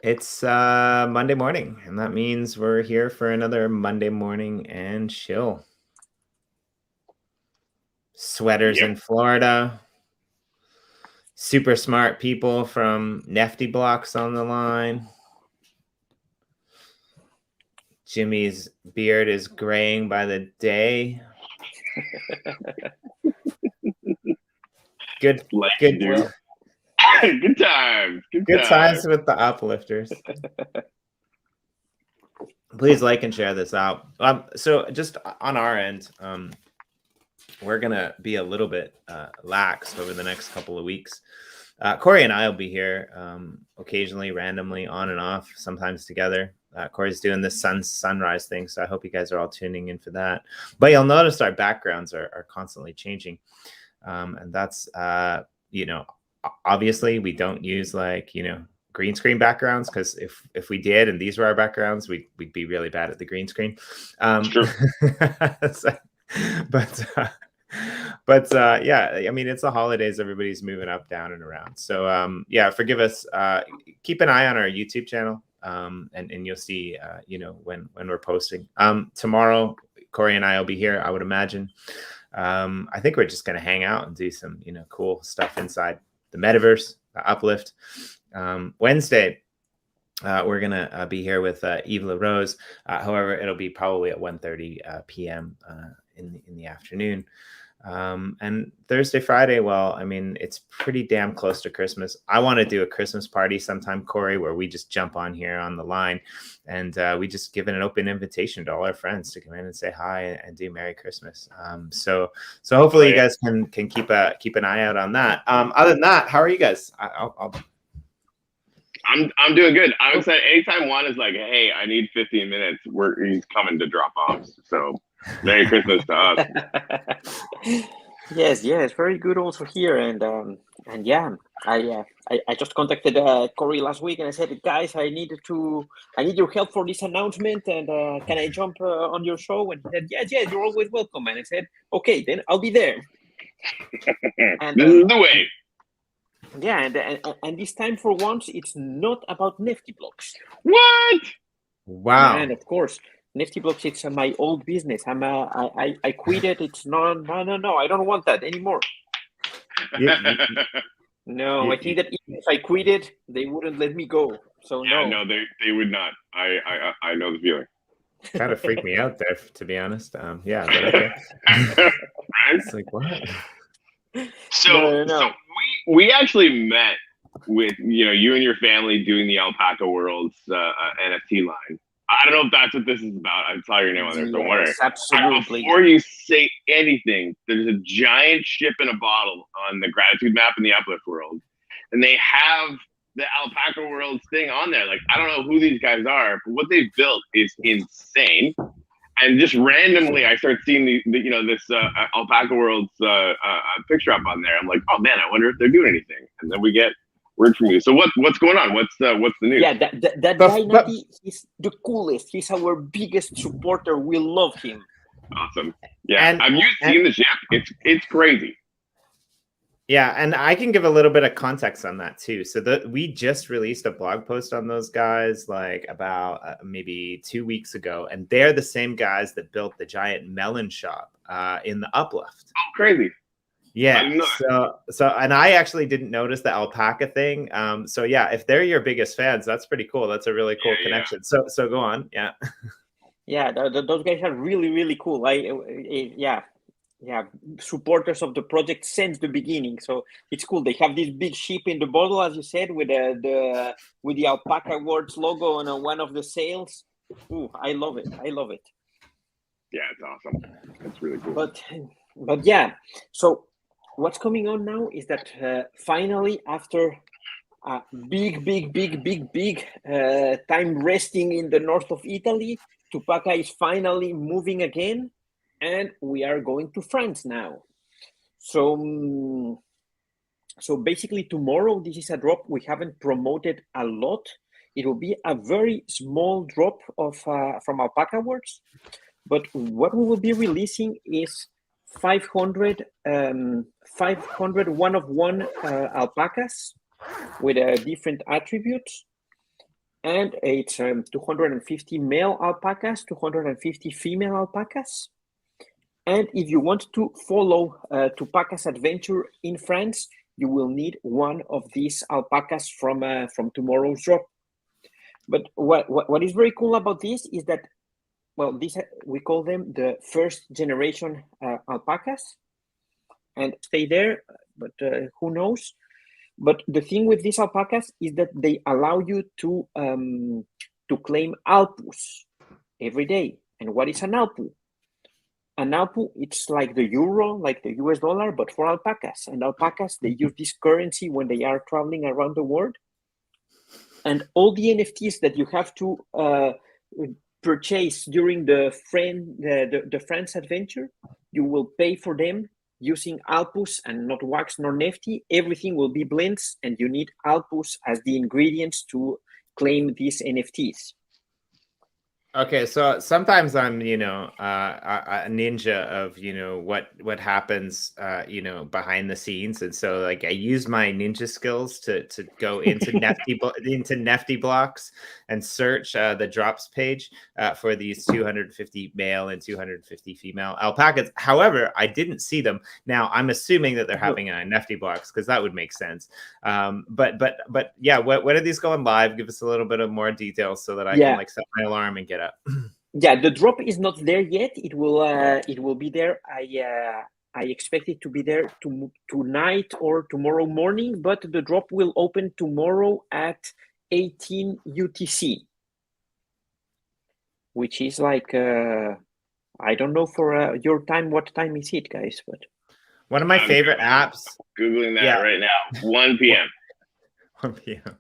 It's Monday morning, and that means we're here for another Monday morning and chill. Sweaters Yep. in Florida. Super smart people from Nefty Blocks on the line. Jimmy's beard is graying by the day. Good, Like good, you do. Good times. good times with the UpLifters. Please like and share this out. So just on our end, we're gonna be a little bit lax over the next couple of weeks. Corey and I will be here occasionally, randomly, on and off, sometimes together. Corey's doing this sunrise thing, so I hope you guys are all tuning in for that. But you'll notice our backgrounds are constantly changing, and that's obviously we don't use green screen backgrounds, because if we did and these were our backgrounds, we'd be really bad at the green screen. True. But yeah, I mean, it's the holidays, everybody's moving up, down, and around. So yeah, forgive us. Keep an eye on our YouTube channel, and you'll see when we're posting. Tomorrow Corey and I will be here, I would imagine. I think we're just going to hang out and do some cool stuff inside the metaverse, Uplift. Wednesday, we're gonna be here with Eve LaRose. However, it'll be probably at 1:30 p.m. In the afternoon. And Thursday, Friday, well, I mean, it's pretty damn close to Christmas. I want to do a Christmas party sometime, Corey, where we just jump on here on the line, and we just give an open invitation to all our friends to come in and say hi and do Merry Christmas. So hopefully you guys can keep an eye out on that. Other than that, how are you guys? I'm doing good. I'm excited. Anytime Juan is like, "Hey, I need 15 minutes," he's coming to drop bombs. So, Merry Christmas to us. Yes, very good also here, and yeah, I just contacted Corey last week, and I said, guys, I need your help for this announcement, and can I jump on your show? And he said, yes, you're always welcome. And I said, okay, then I'll be there. And, this is the way. Yeah, and this time for once, it's not about Nifty Blocks. What? Wow! And of course, Nifty Blocks, it's my old business. I quit it. It's no. I don't want that anymore. No, I think that if I quit it, they wouldn't let me go. So no, they would not. I know the feeling. Kind of freaked me out there, to be honest. Yeah, but okay. Right? It's like, what? So we actually met with you and your family doing the Alpaca World's NFT line. I don't know if that's what this is about. I saw your name on there, so worry. Absolutely. Before you say anything, there's a giant ship in a bottle on the gratitude map in the Uplift world, and they have the Alpaca World's thing on there. Like, I don't know who these guys are, but what they've built is insane. And just randomly, I start seeing this Alpaca World's picture up on there. I'm like, oh man, I wonder if they're doing anything. And then we get word from you. So what's going on? What's the news? Yeah, that guy, Natty, he's the coolest. He's our biggest supporter. We love him. Awesome. Yeah, have you seen the ship? It's crazy. Yeah, and I can give a little bit of context on that too. So we just released a blog post on those guys like about maybe 2 weeks ago, and they're the same guys that built the giant melon shop in the Uplift. Oh, crazy! Yeah. So and I actually didn't notice the alpaca thing. So yeah, if they're your biggest fans, that's pretty cool. That's a really cool connection. Yeah. So go on. Yeah. Yeah, those guys are really, really cool. Yeah, supporters of the project since the beginning. So it's cool. They have this big ship in the bottle, as you said, with the Alpaca Words logo on one of the sails. Ooh, I love it. Yeah, it's awesome. It's really cool. But yeah, so what's coming on now is that finally, after a big time resting in the north of Italy, Tupaca is finally moving again. And we are going to France now. So basically tomorrow, this is a drop we haven't promoted a lot. It will be a very small drop of from Alpaca Words. But what we will be releasing is 500 one-of-one alpacas with different attributes. and it's 250 male alpacas, 250 female alpacas. And if you want to follow Tupaca's adventure in France, you will need one of these alpacas from tomorrow's drop. But what is very cool about this is that, well, we call them the first generation alpacas, and stay there, but who knows? But the thing with these alpacas is that they allow you to claim alpus every day. And what is an alpu? An alpu, it's like the euro, like the US dollar, but for alpacas. And alpacas, they use this currency when they are traveling around the world. And all the NFTs that you have to purchase during the France adventure, you will pay for them using alpus and not wax nor nefty. Everything will be blends, and you need alpus as the ingredients to claim these NFTs. Okay, so sometimes I'm, a ninja of, what happens, behind the scenes, and so like I use my ninja skills to go into Nefty blocks and search the drops page for these 250 male and 250 female alpacas. However, I didn't see them. Now I'm assuming that they're having Nefty blocks because that would make sense. But yeah, when are these going live? Give us a little bit of more details so that I can like set my alarm and get up. Yeah, the drop is not there yet. It will be there. I expect it to be there tonight or tomorrow morning, but the drop will open tomorrow at 18 UTC, which is like I don't know for your time. What time is it, guys? But one of my favorite apps. Googling that right now. 1 p.m. 1 p.m.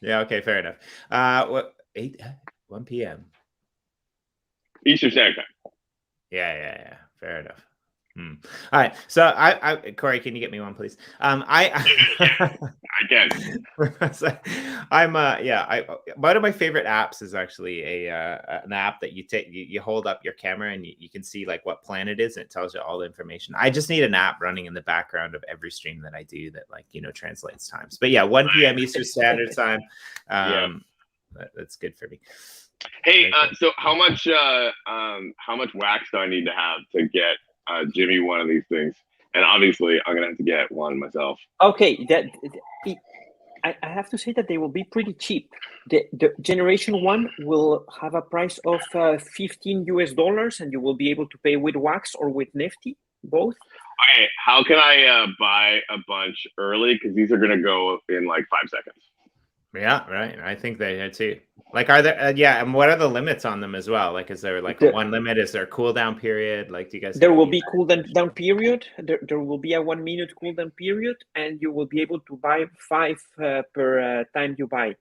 Yeah. Okay. Fair enough. 1 p.m. Eastern Standard Time. Yeah. Fair enough. All right. So Corey, can you get me one, please? I can. One of my favorite apps is actually an app that you hold up your camera and you can see like what planet is, and it tells you all the information. I just need an app running in the background of every stream that I do that translates times. But yeah, 1 p.m. Eastern Standard Time. That's good for me. Hey, so how much wax do I need to have to get Jimmy one of these things? And obviously I'm gonna have to get one myself. Okay, I have to say that they will be pretty cheap. The generation 1 will have a price of $15 US, and you will be able to pay with wax or with nefty, both. Okay, how can I buy a bunch early? Because these are gonna go in like 5 seconds. Yeah, right. I think they are too. Like, are there? And what are the limits on them as well? Like, is there like one limit? Is there a cooldown period? Like, do you guys? There will be cooldown period. There will be a 1 minute cooldown period, and you will be able to buy 5 per time you buy.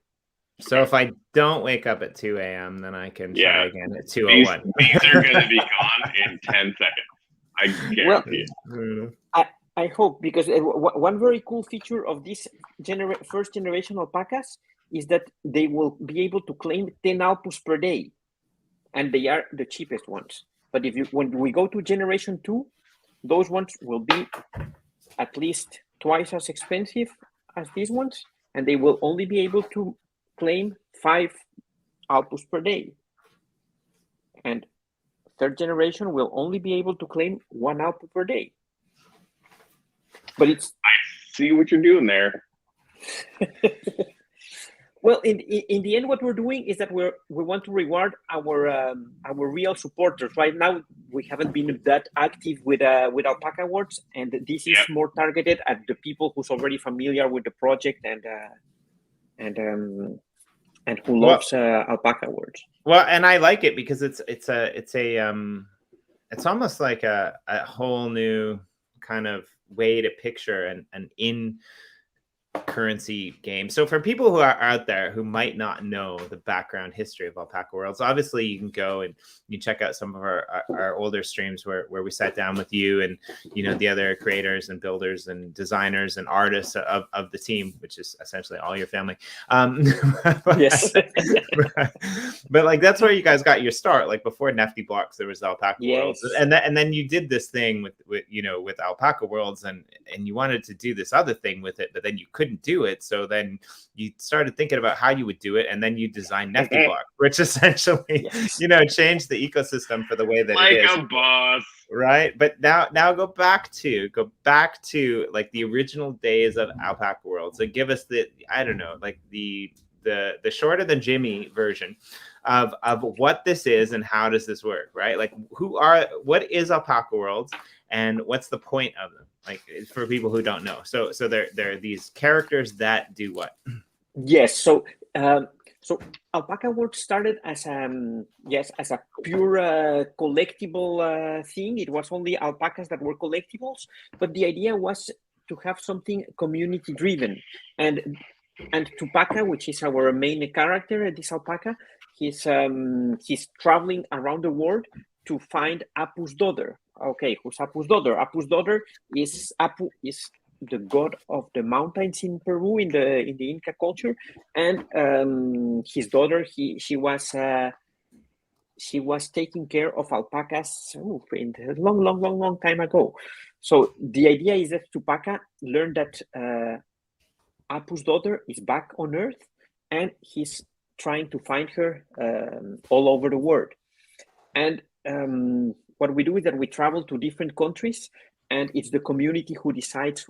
So if I don't wake up at 2 a.m., then I can try again at 2:01. These are going to be gone in 10 seconds. I guarantee it. I hope, because one very cool feature of this first generation alpacas is that they will be able to claim 10 alpus per day, and they are the cheapest ones. But when we go to generation 2, those ones will be at least twice as expensive as these ones, and they will only be able to claim 5 alpus per day. And third generation will only be able to claim 1 alpus per day. But I see what you're doing there. Well, in the end, what we're doing is that we want to reward our real supporters. Right now, we haven't been that active with Alpaca Awards, and this is more targeted at the people who's already familiar with the project and who loves Alpaca Awards. Well, and I like it because it's almost like a whole new kind of way to picture an in currency game. So for people who are out there who might not know the background history of Alpaca Worlds, obviously you can go and you check out some of our older streams where we sat down with you and the other creators and builders and designers and artists of the team, which is essentially all your family. Yes. But like that's where you guys got your start. Like before Nefty Blocks, there was Alpaca Worlds, and then you did this thing with Alpaca Worlds, and you wanted to do this other thing with it, but then you couldn't couldn't do it. So then you started thinking about how you would do it, and then you designed Nifty Block, which essentially, changed the ecosystem for the way that it is. Like a boss. Right. But now go back to like the original days of Alpaca World. So give us the shorter than Jimmy version of what this is and how does this work, right? Like what is Alpaca Worlds and what's the point of them? Like for people who don't know. So they're these characters that do what? Yes. So Alpaca World started as a pure collectible thing. It was only alpacas that were collectibles, but the idea was to have something community driven. And Tupaca, which is our main character, this alpaca, he's traveling around the world to find Apu's daughter. Okay, who's Apu's daughter? Apu's daughter is the god of the mountains in Peru in the Inca culture, and his daughter she was taking care of alpacas in a long time ago. So the idea is that Tupaca learned that Apu's daughter is back on Earth, and he's trying to find her all over the world. And what we do is that we travel to different countries, and it's the community who decides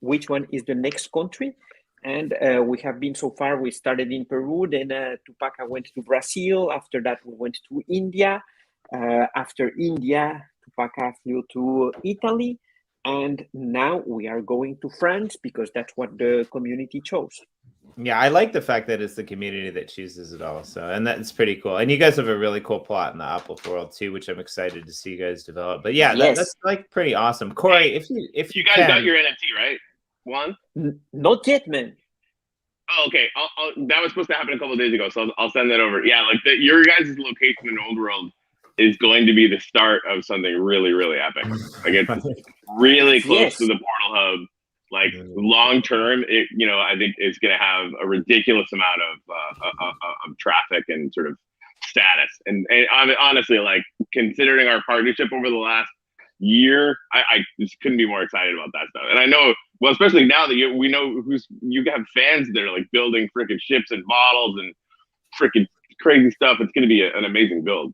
which one is the next country. And we have been so far, we started in Peru, then Tupaca went to Brazil. After that, we went to India. After India, Tupaca flew to Italy. And now we are going to France because that's what the community chose. Yeah, I like the fact that it's the community that chooses it all. So, and that's pretty cool. And you guys have a really cool plot in the Apple world too, which I'm excited to see you guys develop. But yeah, that's like pretty awesome. Corey, if you guys got your NFT, right? Juan? Not yet, man. Oh, okay. That was supposed to happen a couple of days ago, so I'll send that over. Yeah, like your guys' location in Old World is going to be the start of something really, really epic. Like it's really close to the Portal Hub. Like long term, I think it's going to have a ridiculous amount of traffic and sort of status. And honestly, like considering our partnership over the last year, I just couldn't be more excited about that stuff. And I know, well, especially now that we know you have fans that are like building freaking ships and models and freaking crazy stuff. It's going to be an amazing build.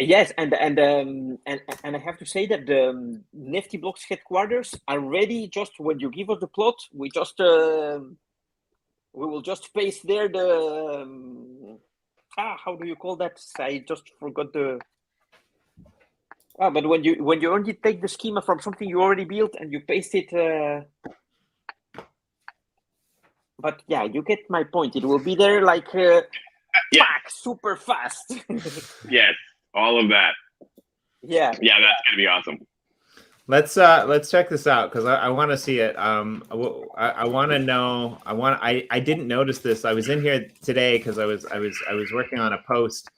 Yes, and I have to say that the Nifty Blocks headquarters are ready. Just when you give us the plot, we will just paste there the how do you call that? I just forgot the. But when you only take the schema from something you already built and you paste it. But yeah, you get my point. It will be there like super fast. Yes. All of that. Yeah, that's gonna be awesome. Let's check this out because I want to see it. I want to know. I didn't notice this. I was in here today because I was working on a post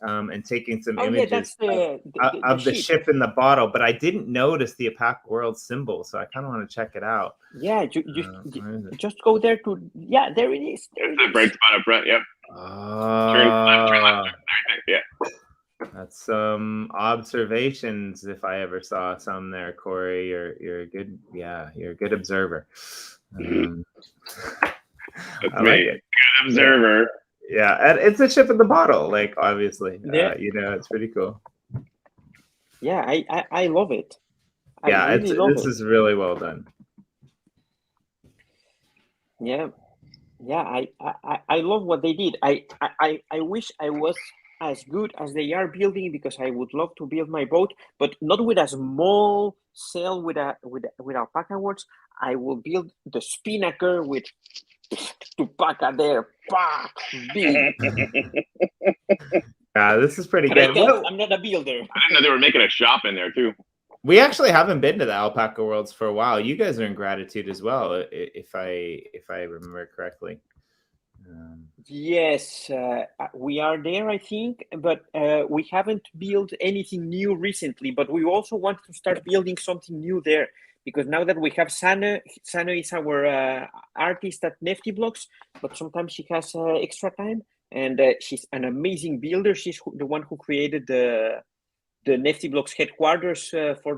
and taking some images of the ship in the bottle, but I didn't notice the Alpaca World symbol, so I kind of want to check it out. Yeah, you just go there to there it is. That bright spot up front. Yep. Turn left. Yeah. That's some observations. If I ever saw some there, Corey, you're a good, you're a good observer. That's me, good observer. Yeah, and it's a ship in the bottle, like obviously, it's pretty cool. Yeah, I love it. This is really well done. Yeah, I love what they did. I wish I was as good as they are building because I would love to build my boat, but not with a small sail with Alpaca Worlds. I will build the spinnaker with Tupaca there. Big. This is pretty good. I'm not a builder. I didn't know they were making a shop in there too. We actually haven't been to the Alpaca Worlds for a while. You guys are in Gratitude as well, if I remember correctly. Yes, we are there, I think, but we haven't built anything new recently. But we also want to start building something new there because now that we have Sana is our artist at Nifty Blocks, but sometimes she has extra time, and she's an amazing builder. She's the one who created the Nifty Blocks headquarters for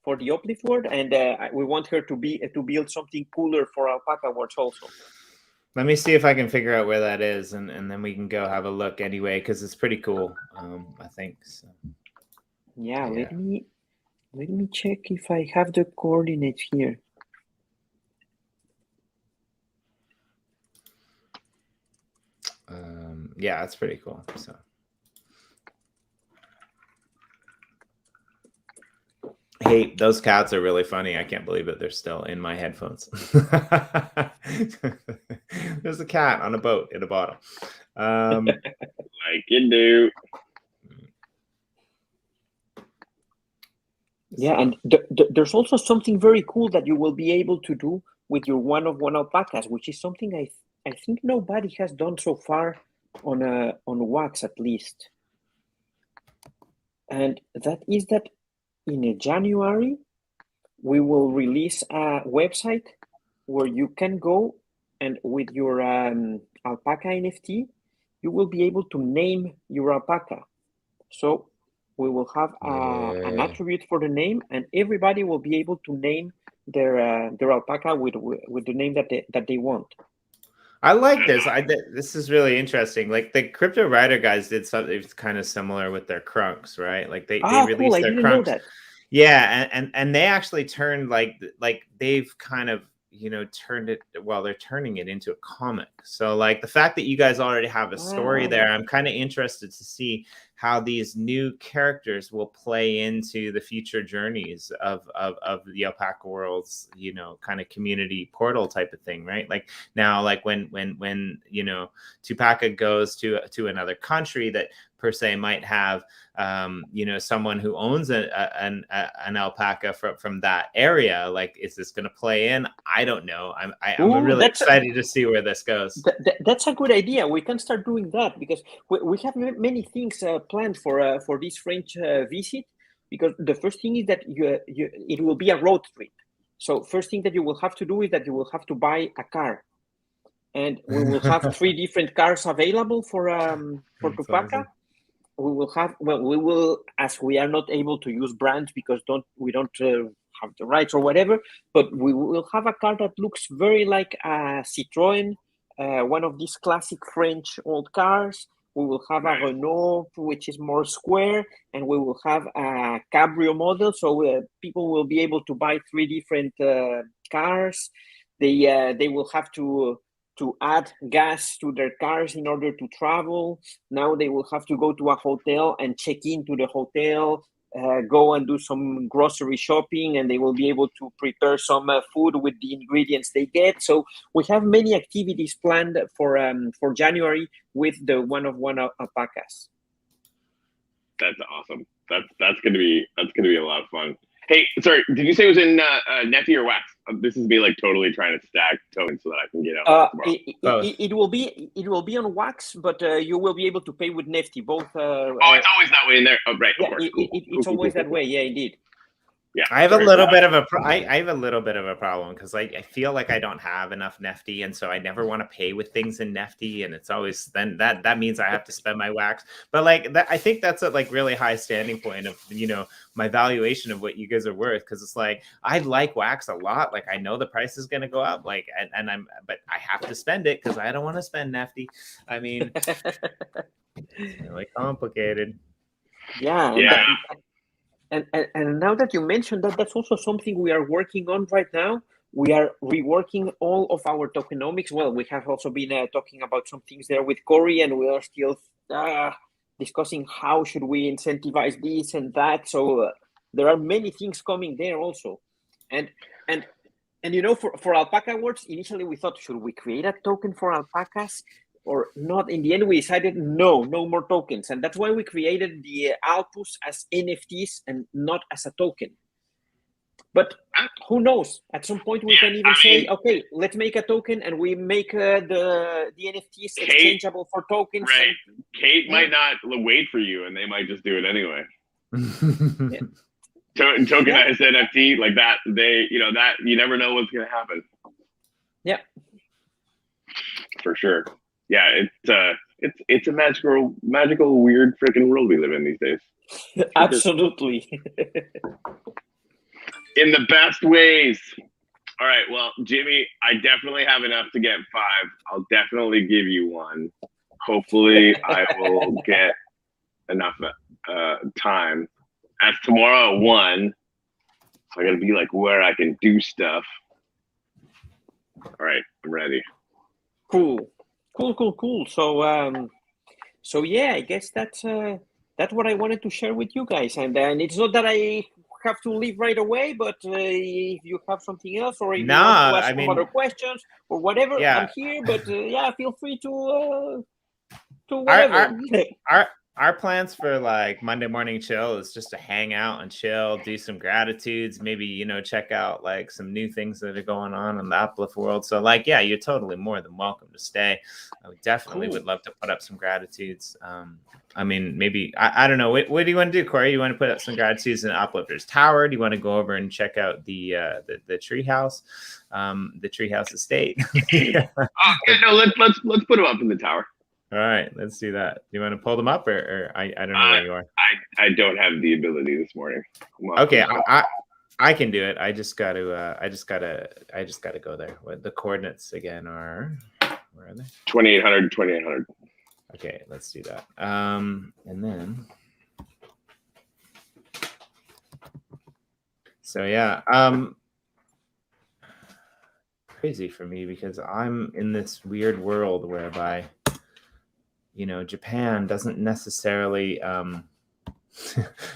for the Uplift World, and we want her to build something cooler for Alpaca Worlds also. Let me see if I can figure out where that is, and then we can go have a look anyway, because it's pretty cool. I think so. Yeah, let me check if I have the coordinates here. Yeah, it's pretty cool. So, hey, those cats are really funny. I can't believe that they're still in my headphones. There's a cat on a boat in a bottle. Like you do. Yeah, and there's also something very cool that you will be able to do with your one-of-one alpacas, which is something I think nobody has done so far on wax, at least. And that is that in January, we will release a website where you can go and with your alpaca NFT, you will be able to name your alpaca. So we will have an attribute for the name, and everybody will be able to name their alpaca with the name that they want. I like this. This is really interesting. Like the Crypto Rider guys did something kind of similar with their crunks, right? Like they released cool. I their didn't crunks. know that. Yeah, and they actually turned like they've kind of turned it. Well, they're turning it into a comic. So like the fact that you guys already have a story there, I'm kind of interested to see how these new characters will play into the future journeys of the Alpaca World's kind of community portal type of thing, right? Like now, like when Tupaca goes to another country that per se might have someone who owns an alpaca from that area. Like, is this going to play in? I don't know. I'm really excited to see where this goes. That's a good idea. We can start doing that because we have many things planned for this French visit. Because the first thing is that it will be a road trip. So first thing that you will have to do is that you will have to buy a car, and we will have 3 different cars available for Tupaca. Awesome. We will, as we are not able to use brands because we don't have the rights or whatever, but we will have a car that looks very like a Citroën, one of these classic French old cars. We will have a Renault, which is more square, and we will have a Cabrio model. So people will be able to buy 3 different cars. They will have to add gas to their cars in order to travel. Now they will have to go to a hotel and check into the hotel, go and do some grocery shopping, and they will be able to prepare some food with the ingredients they get. So we have many activities planned for January with the one-of-one alpacas. That's awesome. That's gonna be a lot of fun. Hey, sorry, did you say it was in Nefty or Wax? This is me like totally trying to stack tokens so that I can get out tomorrow. It will be on Wax, but you will be able to pay with Nefty both. It's always that way in there. Oh, right. Yeah, it's always that way. Yeah, indeed. Yeah, I have a little bit of a problem because I feel like I don't have enough Nefty, and so I never want to pay with things in Nefty, and it's always then that means I have to spend my wax. But like that, I think that's a like really high standing point of my valuation of what you guys are worth, because it's like I like wax a lot. Like I know the price is going to go up, like but I have to spend it because I don't want to spend Nefty. I mean, it's really complicated. Yeah. And now that you mentioned that, that's also something we are working on right now. We are reworking all of our tokenomics. Well, we have also been talking about some things there with Corey, and we are still discussing how should we incentivize this and that. So there are many things coming there also. And for Alpaca Worlds, initially we thought, should we create a token for alpacas or not? In the end, we decided no more tokens. And that's why we created the Alpus as NFTs and not as a token. But who knows? At some point, we can even say, okay, let's make a token and we make the NFTs exchangeable for tokens. Right. Kate might not wait for you, and they might just do it anyway. Tokenized NFT like that, that you never know what's going to happen. Yeah. For sure. Yeah, it's a magical, weird freaking world we live in these days. Absolutely. In the best ways. All right. Well, Jimmy, I definitely have enough to get 5. I'll definitely give you 1. Hopefully, I will get enough time. That's tomorrow at 1. So I got to be like where I can do stuff. All right. I'm ready. Cool. So yeah, I guess that's what I wanted to share with you guys. And it's not that I have to leave right away, but if you have something else, or if you want to ask some other questions or whatever, I'm here. But yeah, feel free to whatever. Our plans for like Monday morning chill is just to hang out and chill, do some gratitudes, maybe, check out like some new things that are going on in the uplift world. So like, yeah, you're totally more than welcome to stay. I definitely would love to put up some gratitudes. I mean, maybe, I don't know. What do you want to do, Corey? You want to put up some gratitudes in Uplifters Tower? Do you want to go over and check out the treehouse, the treehouse estate? Yeah. No, let's put them up in the tower. All right, let's do that. Do you want to pull them up, or I don't know where you are? I don't have the ability this morning. Okay, I can do it. I just got to go there. What the coordinates again are? Where are they? 2800, 2800. Okay, let's do that. And then, so yeah, crazy for me because I'm in this weird world whereby, Japan doesn't necessarily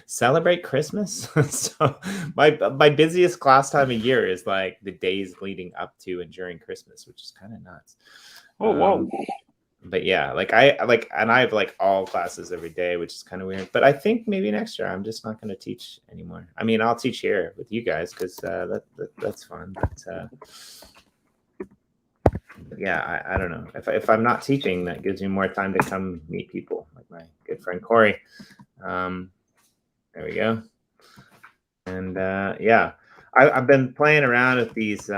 celebrate Christmas. So my busiest class time of year is like the days leading up to and during Christmas, which is kind of nuts. Oh, wow. But yeah, I have like all classes every day, which is kind of weird. But I think maybe next year I'm just not going to teach anymore. I mean, I'll teach here with you guys because that's fun. But yeah, I don't know. If I'm not teaching, that gives me more time to come meet people, like my good friend Corey. There we go. And yeah, I've been playing around with these,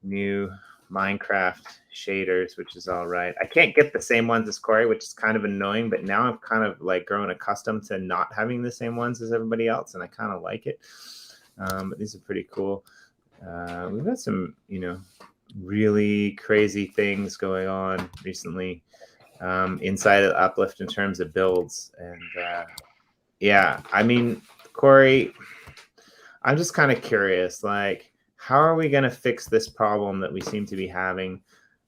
new Minecraft shaders, which is all right. I can't get the same ones as Corey, which is kind of annoying, but now I've kind of like grown accustomed to not having the same ones as everybody else, and I kind of like it. But these are pretty cool. We've got some, really crazy things going on recently inside of Uplift in terms of builds. And yeah, I mean, Corey, I'm just kind of curious, like, how are we going to fix this problem that we seem to be having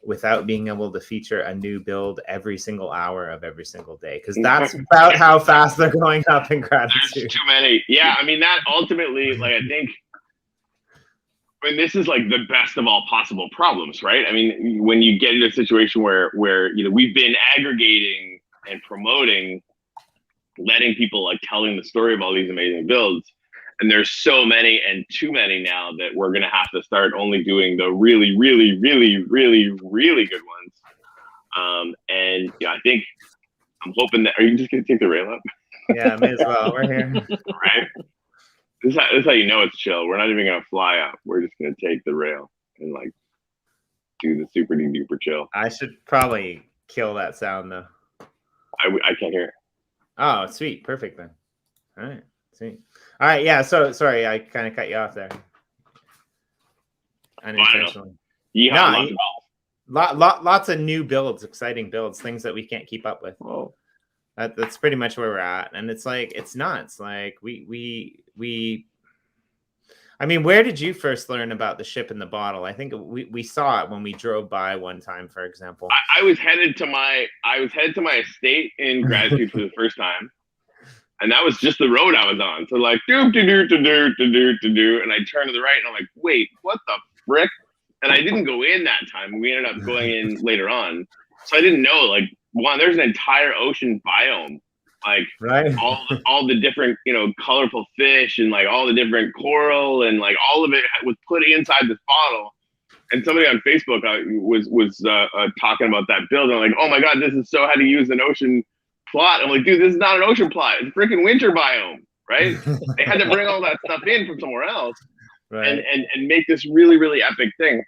without being able to feature a new build every single hour of every single day? Because that's about how fast they're going up in gratitude. There's too many. Yeah, I mean, that ultimately, like, I think, this is like the best of all possible problems, right? I mean, when you get into a situation where we've been aggregating and promoting, letting people like telling the story of all these amazing builds, and there's so many and too many now that we're gonna have to start only doing the really, really, really, really, really good ones. And I think I'm hoping that. Are you just gonna take the rail up? Yeah, may as well. We're here, right? This is how you know it's chill. We're not even gonna fly up. We're just gonna take the rail and like do the super duper chill. I should probably kill that sound though. I can't hear it. Oh, sweet, perfect then. All right, sweet. All right, yeah. So sorry, I kind of cut you off there. Unintentionally. Yeah, lots of new builds, exciting builds, things that we can't keep up with. Oh. That's pretty much where we're at, and it's like it's nuts. Like I mean, where did you first learn about the ship in the bottle? I think we saw it when we drove by one time, for example. I was headed to my estate in gratitude for the first time, and that was just the road I was on. So like and I turned to the right, and I'm like, wait, what the frick? And I didn't go in that time. We ended up going in later on, so I didn't know like. One, there's an entire ocean biome, like right. all the different, colorful fish and like all the different coral and like all of it was put inside this bottle. And somebody on Facebook was talking about that build. And I'm like, oh my God, this is so how to use an ocean plot. I'm like, dude, this is not an ocean plot. It's a freaking winter biome, right? They had to bring all that stuff in from somewhere else, right? And make this really, really epic thing.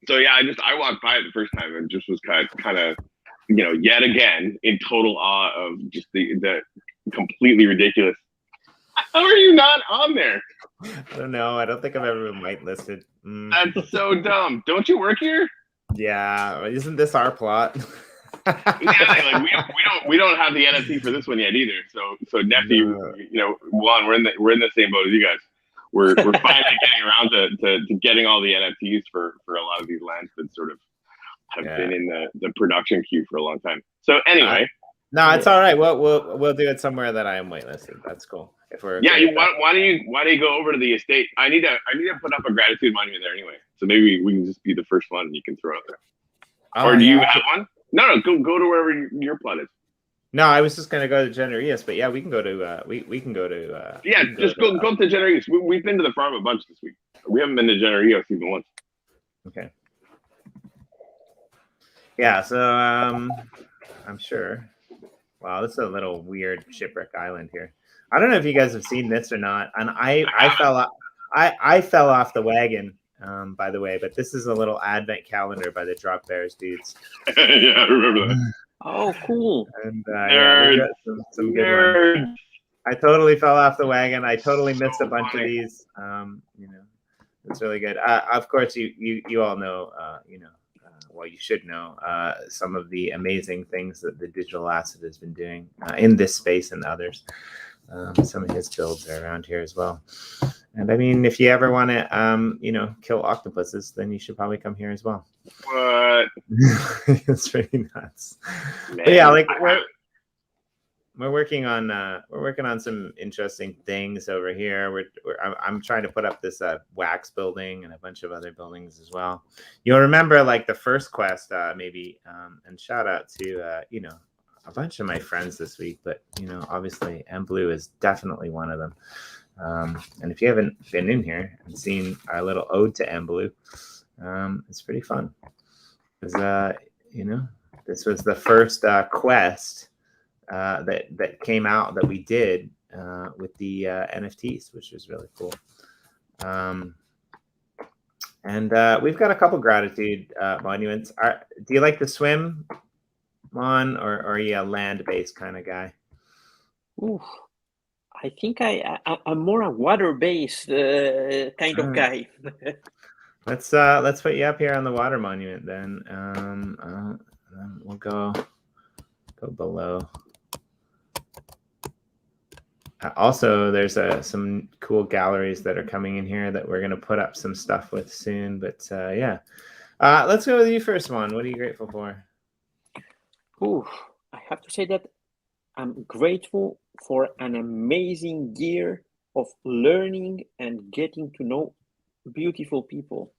So yeah, I walked by it the first time and just was kind of. Yet again, in total awe of just the completely ridiculous How are you not on there? I don't know. I don't think I've ever been whitelisted. That's so dumb. Don't you work here? Yeah, isn't this our plot? Yeah, like we don't have the NFT for this one yet either. So nephew, No. you know, Juan, we're in the same boat as you guys. We're finally getting around to getting all the NFTs for a lot of these lands that sort of have been in the production queue for a long time. So anyway, no, it's all right. We'll do it somewhere that I am waitlisted. That's cool. If we're why don't you go over to the estate? I need to put up a gratitude monument there anyway. So maybe we can just be the first one you can throw out there. Or do you have one? No, go to wherever your plot is. No, I was just gonna go to Generias, but yeah, we can go to we can go to go up to Generias. We've been to the farm a bunch this week. We haven't been to Generias even once. Okay. Yeah, so I'm sure. Wow, this is a little weird shipwreck island here. I don't know if you guys have seen this or not, and I fell off the wagon. By the way, but this is a little advent calendar by the Drop Bears dudes. Yeah, I remember that. Oh, cool. And yeah, we got some good ones. I totally fell off the wagon. I totally missed a bunch of these. You know, it's really good. Of course, you all know, well, you should know some of the amazing things that the digital asset has been doing in this space and others. Some of his builds are around here as well. And I mean, if you ever want to, kill octopuses, then you should probably come here as well. What? It's pretty nuts. But yeah, like we're working on some interesting things over here. I'm trying to put up this wax building and a bunch of other buildings as well. You'll remember like the first quest, maybe, and shout out to a bunch of my friends this week, but obviously MBlue is definitely one of them. And if you haven't been in here and seen our little ode to MBlue, it's pretty fun because this was the first quest that came out that we did with the NFTs, which was really cool. And we've got a couple gratitude monuments. Do you like to swim, Mon, or are you a land-based kind of guy? Ooh, I think I'm more a water-based kind of guy. Let's put you up here on the water monument then. We'll go below. Also, there's some cool galleries that are coming in here that we're going to put up some stuff with soon. But yeah, let's go with you first, Juan. What are you grateful for? Ooh, I have to say that I'm grateful for an amazing year of learning and getting to know beautiful people.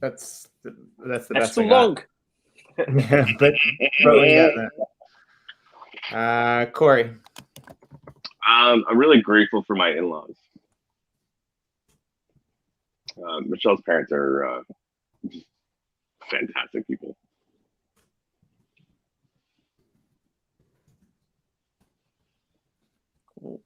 That's the best. That's too long. Yeah, but we got that. Corey. I'm really grateful for my in-laws. Michelle's parents are just fantastic people. Cool.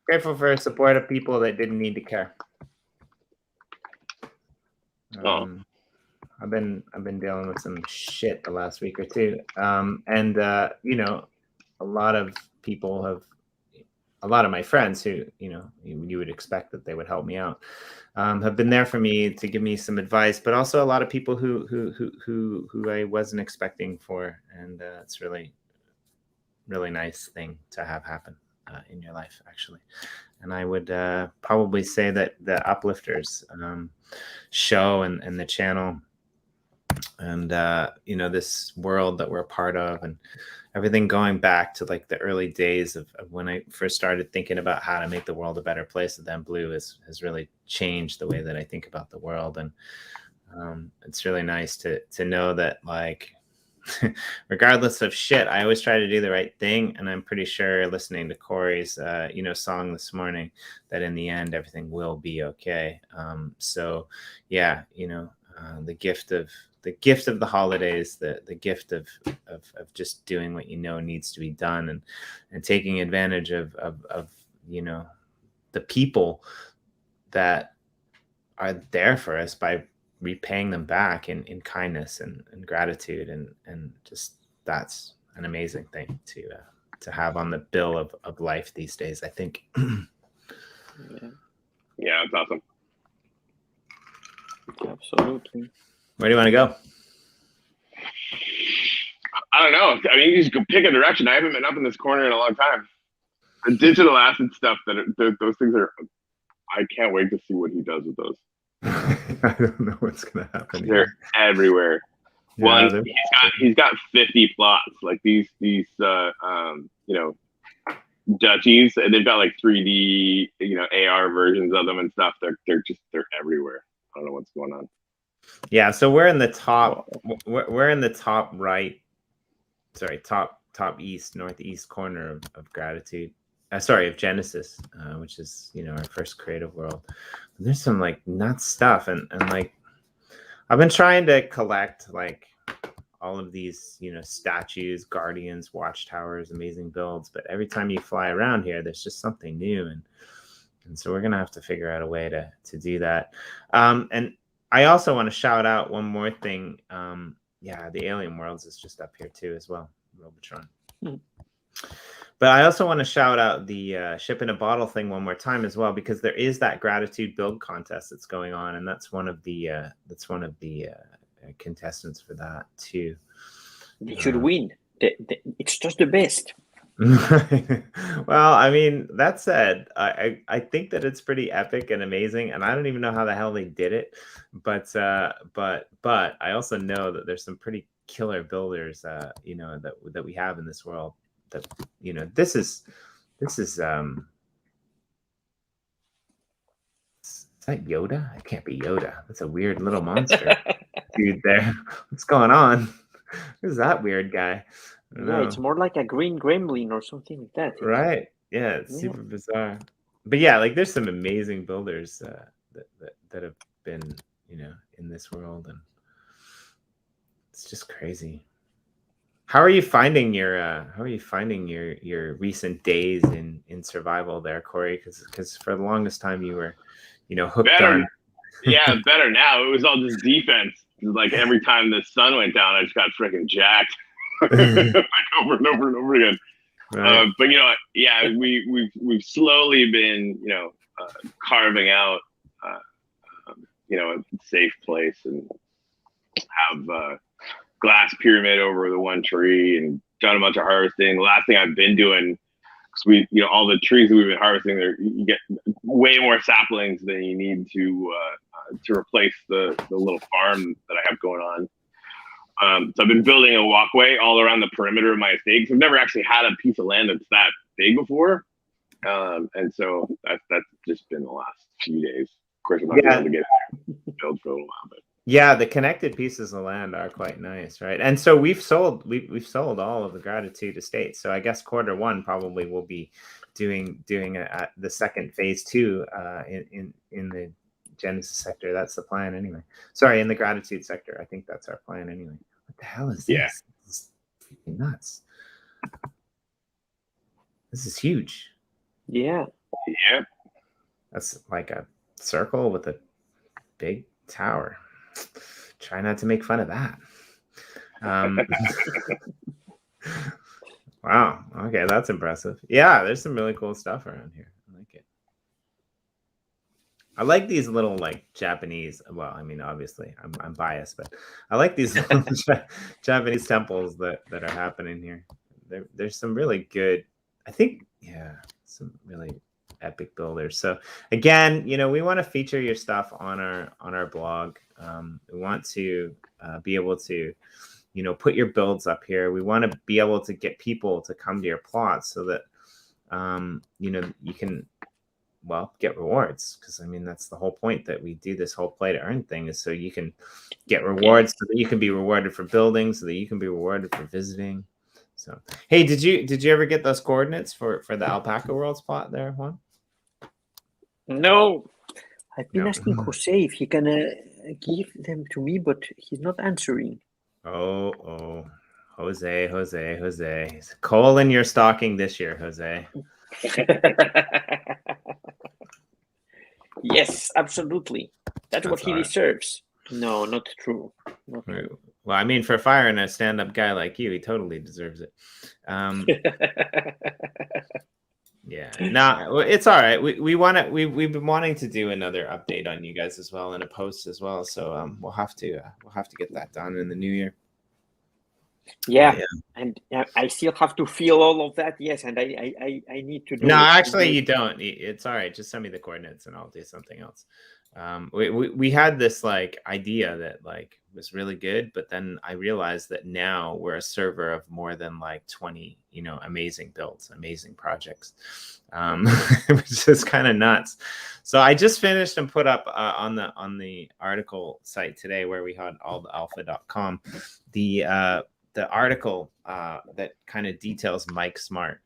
Grateful for support of people that didn't need to care. I've been dealing with some shit the last week or two, and a lot of people a lot of my friends who you would expect that they would help me out have been there for me to give me some advice, but also a lot of people who I wasn't expecting for, and it's really nice thing to have happen in your life, actually. And I would probably say that the UpLifters show and the channel and this world that we're a part of, and everything going back to like the early days of when I first started thinking about how to make the world a better place. And then Blue has really changed the way that I think about the world. And it's really nice to know that, like, regardless of shit, I always try to do the right thing. And I'm pretty sure, listening to Corey's song this morning, that in the end everything will be okay. So yeah, the gift of the holidays, the gift of just doing what needs to be done, and taking advantage of the people that are there for us by repaying them back in kindness and gratitude, and just, that's an amazing thing to have on the bill of life these days, I think. Yeah, that's awesome. Absolutely. Where do you want to go? I don't know. I mean, you just go pick a direction. I haven't been up in this corner in a long time. The digital asset stuff, those things are. I can't wait to see what he does with those. I don't know what's gonna happen. They're everywhere. Yeah, One, he's got 50 plots, like these duchies, and they've got like 3D AR versions of them and stuff. They're everywhere. I don't know what's going on. Yeah, so we're in the top. We're in the top right. Sorry, top east, northeast corner of Gratitude. Of Genesis, which is our first creative world. There's some like nuts stuff, and like I've been trying to collect like all of these statues, guardians, watchtowers, amazing builds. But every time you fly around here, there's just something new, and so we're gonna have to figure out a way to do that. And I also want to shout out one more thing. The Alien Worlds is just up here too as well, Robotron. But I also want to shout out the Ship in a Bottle thing one more time as well, because there is that Gratitude build contest that's going on, and that's one of the contestants for that too. They should win. It's just the best. Well, I mean, that said, I think that it's pretty epic and amazing, and I don't even know how the hell they did it, but I also know that there's some pretty killer builders, that we have in this world. That this is is that Yoda? It can't be Yoda. That's a weird little monster dude there. What's going on? Who's that weird guy? Yeah, it's more like a green gremlin or something like that. Right. Yeah, it's super bizarre. But yeah, like there's some amazing builders that have been, in this world, and it's just crazy. How are you finding your recent days in survival there, Corey? Because for the longest time you were, hooked on. Yeah, better now. It was all just defense. Like every time the sun went down, I just got freaking jacked. Like over and over and over again. Right. But we've slowly been carving out a safe place, and have glass pyramid over the one tree, and done a bunch of harvesting. The last thing I've been doing, because all the trees that we've been harvesting, you get way more saplings than you need to replace the little farm that I have going on. So I've been building a walkway all around the perimeter of my estate, because I've never actually had a piece of land that's that big before. And so that's just been the last few days. Of course, I'm not able to get build for a little while, but yeah, the connected pieces of land are quite nice, right? And so we've sold all of the Gratitude estates. So I guess Q1 probably will be doing the second phase 2 in the Genesis sector. That's the plan anyway. Sorry, in the Gratitude sector. I think that's our plan anyway. What the hell is this? Yeah. This is freaking nuts. This is huge. Yeah. Yeah. That's like a circle with a big tower. Try not to make fun of that. Wow. Okay, that's impressive. Yeah, there's some really cool stuff around here. I like it. I like these little like Japanese. Well, I mean, obviously, I'm biased, but I like these little Japanese temples that are happening here. There's some really good. I think, some really epic builders. So again, we want to feature your stuff on our blog. We want to be able to, put your builds up here. We want to be able to get people to come to your plots so that, you can, get rewards. Because I mean, that's the whole point that we do this whole play to earn thing, is so you can get rewards, so that you can be rewarded for building, so that you can be rewarded for visiting. So, hey, did you ever get those coordinates for the Alpaca Worlds plot there, Juan? No, I've been asking Jose if he can give them to me, but he's not answering. Oh, Jose. He's coal in your stocking this year, Jose. Yes, absolutely. That's what he deserves. No, not true. Well, I mean, for firing a stand-up guy like you, he totally deserves it. Yeah, no, it's all right. We've been wanting to do another update on you guys as well, and a post as well. So we'll have to get that done in the new year. Yeah, and I still have to feel all of that. Yes, and I need to do. No, actually, you don't. It's all right. Just send me the coordinates, and I'll do something else. We had this like idea that like was really good, but then I realized that now we're a server of more than like 20, amazing builds, amazing projects, which is kind of nuts. So I just finished and put up on the article site today, where we had allthealpha.com, the article that kind of details Mike Smart.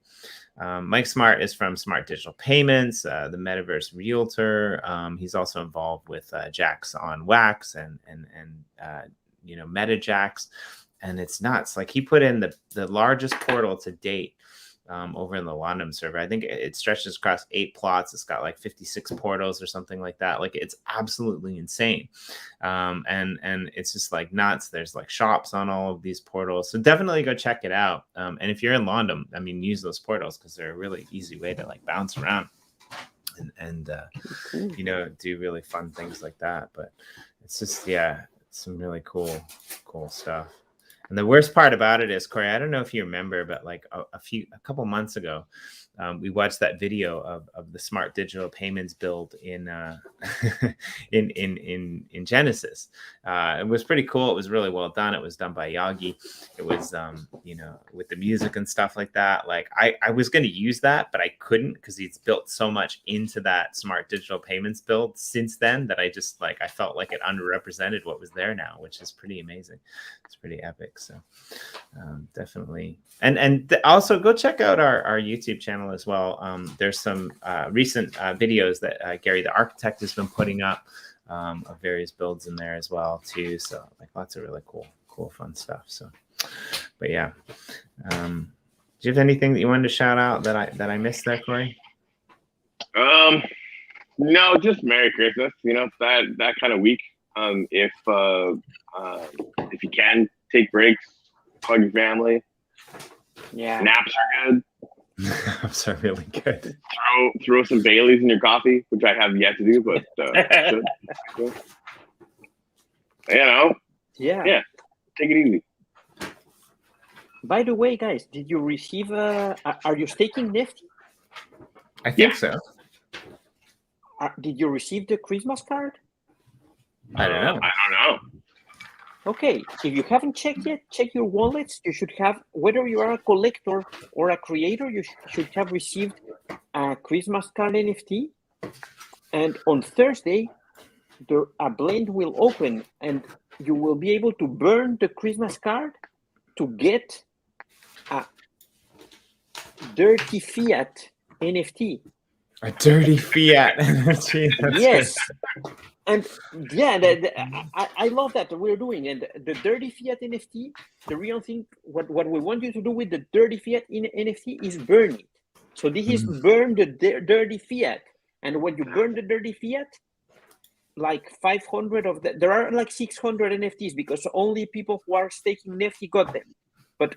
Mike Smart is from Smart Digital Payments, the Metaverse Realtor. He's also involved with Jax on Wax and MetaJax, and it's nuts. Like, he put in the largest portal to date over in the London server. I think it stretches across 8 plots. It's got like 56 portals or something like that. Like, it's absolutely insane. And it's just like nuts. There's like shops on all of these portals. So definitely go check it out. And if you're in London, I mean, use those portals, because they're a really easy way to like bounce around and do really fun things like that. But it's just, it's some really cool stuff. And the worst part about it is, Corey, I don't know if you remember, but like a couple months ago, we watched that video of the Smart Digital Payments build in Genesis. It was pretty cool. It was really well done. It was done by Yagi. It was with the music and stuff like that. Like, I was going to use that, but I couldn't, because he's built so much into that Smart Digital Payments build since then that I just like, I felt like it underrepresented what was there now, which is pretty amazing. It's pretty epic. So definitely. And also go check out our YouTube channel as well. There's some recent videos that Gary the Architect has been putting up of various builds in there as well too. So like lots of really cool fun stuff. So, but yeah. Do you have anything that you wanted to shout out that I missed there, Corey? No, just Merry Christmas. That kind of week. If you can, take breaks, hug your family. Yeah, naps are good. Naps are really good. Throw some Baileys in your coffee, which I have yet to do, but Yeah, take it easy. By the way, guys, did you receive are you staking Nifty? I think so. Did you receive the Christmas card? I don't know. Okay, if you haven't checked yet, check your wallets. You should have, whether you are a collector or a creator, you should have received a Christmas card NFT. And on Thursday, a blend will open, and you will be able to burn the Christmas card to get a dirty fiat NFT. A dirty fiat NFT. Yes. And yeah, I love that we're doing. And the dirty fiat NFT, the real thing, what we want you to do with the dirty fiat in NFT is burn it. So this is burn the dirty fiat. And when you burn the dirty fiat, like 500 of them, there are like 600 NFTs, because only people who are staking Nifty got them. But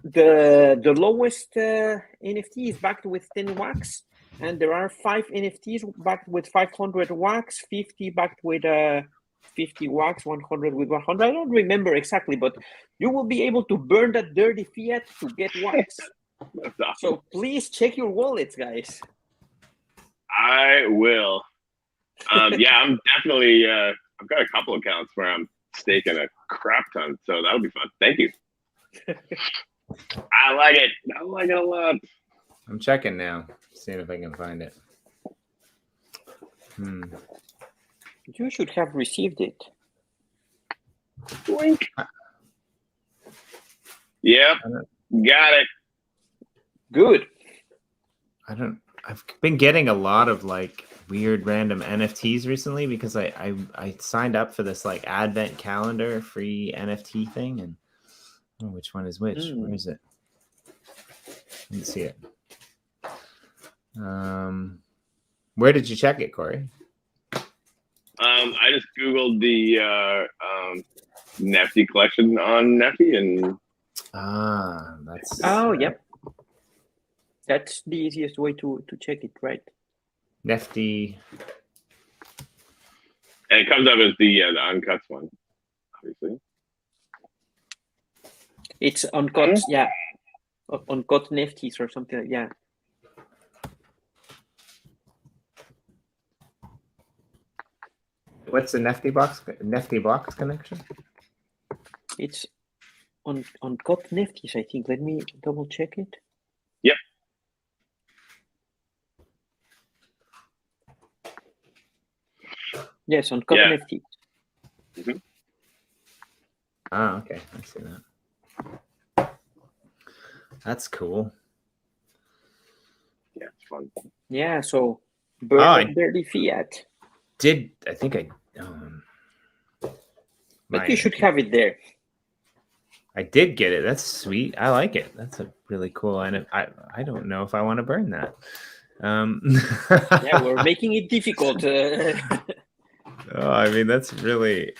the lowest NFT is backed with 10 wax. And there are 5 NFTs backed with 500 wax, 50 backed with 50 wax, 100 with 100. I don't remember exactly, but you will be able to burn that dirty fiat to get wax. That's awesome. So please check your wallets, guys. I will. I'm definitely. I've got a couple accounts where I'm staking a crap ton. So that'll be fun. Thank you. I like it. I like it a lot. I'm checking now, seeing if I can find it. You should have received it. Wink. Yep. Got it. Good. I've been getting a lot of like weird random NFTs recently because I signed up for this like Advent calendar free NFT thing, and I don't know which one is which. Where is it? Let's see it. Where did you check it, Corey? I just Googled the Nefty collection on Nefty, and that's yep. That's the easiest way to check it, right? Nefty. And it comes up as the uncuts one, obviously. It's uncut, yeah. Uncut Nefties or something like that. What's the Nefty box connection? It's uncut Nefties, I think. Let me double check it. Yep. Yes, uncut Nefties. Mm-hmm. Oh, okay. I see that. That's cool. Yeah, it's fun. Yeah, so dirty fiat. I think I but you should have it there. I did get it. That's sweet. I like it. That's a really cool. And I don't know if I want to burn that. Yeah, we're making it difficult. Oh, I mean, that's really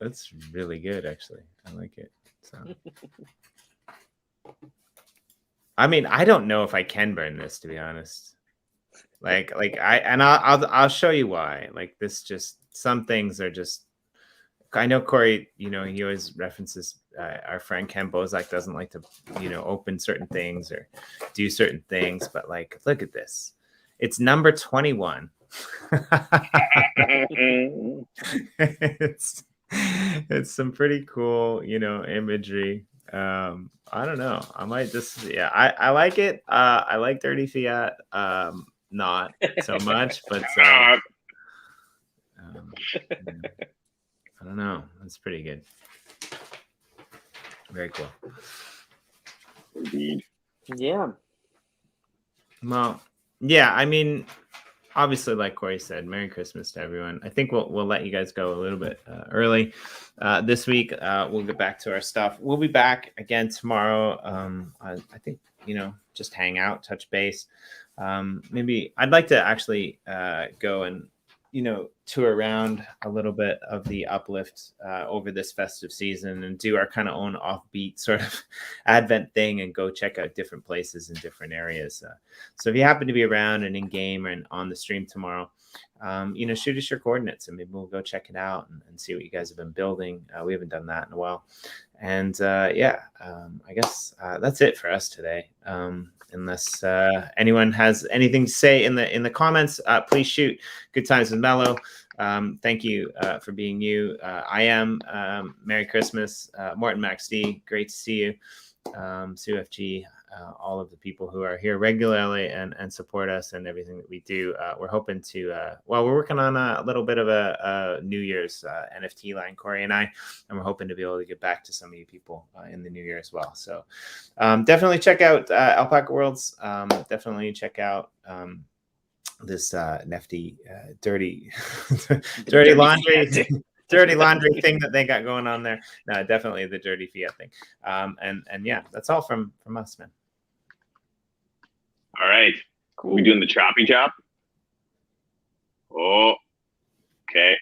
good, actually. I like it. So, I mean, I don't know if I can burn this, to be honest. I'll show you why. Like this, just some things are just. I know Corey, he always references our friend Ken Bozak doesn't like to, open certain things or do certain things, but like, look at this. It's number 21. It's some pretty cool, imagery. I don't know. I might just, I like it. I like Dirty Fiat. Not so much, but I don't know. That's pretty good. Very cool. Indeed. Yeah. Well, yeah. I mean, obviously, like Corey said, Merry Christmas to everyone. I think we'll let you guys go a little bit early this week. We'll get back to our stuff. We'll be back again tomorrow. I think just hang out, touch base. Maybe I'd like to actually go and tour around a little bit of the Uplift over this festive season and do our kind of own offbeat sort of Advent thing and go check out different places in different areas. So if you happen to be around and in game and on the stream tomorrow, shoot us your coordinates and maybe we'll go check it out and see what you guys have been building. We haven't done that in a while. And I guess that's it for us today. Unless anyone has anything to say in the comments, please shoot. Good times with Mello. Thank you for being you. I am Merry Christmas. Morton Max D, great to see you. Sue FG, all of the people who are here regularly and support us and everything that we do. We're hoping to, we're working on a little bit of a New Year's NFT line, Corey and I, and we're hoping to be able to get back to some of you people in the new year as well. So definitely check out Alpaca Worlds. Definitely check out this Nefty dirty laundry. Dirty laundry thing that they got going on there. No, definitely the Dirty Fiat thing. And yeah, that's all from us, man. All right. Cool. We doing the choppy chop? Oh, okay.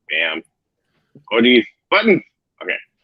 Bam. Oh, geez. Button.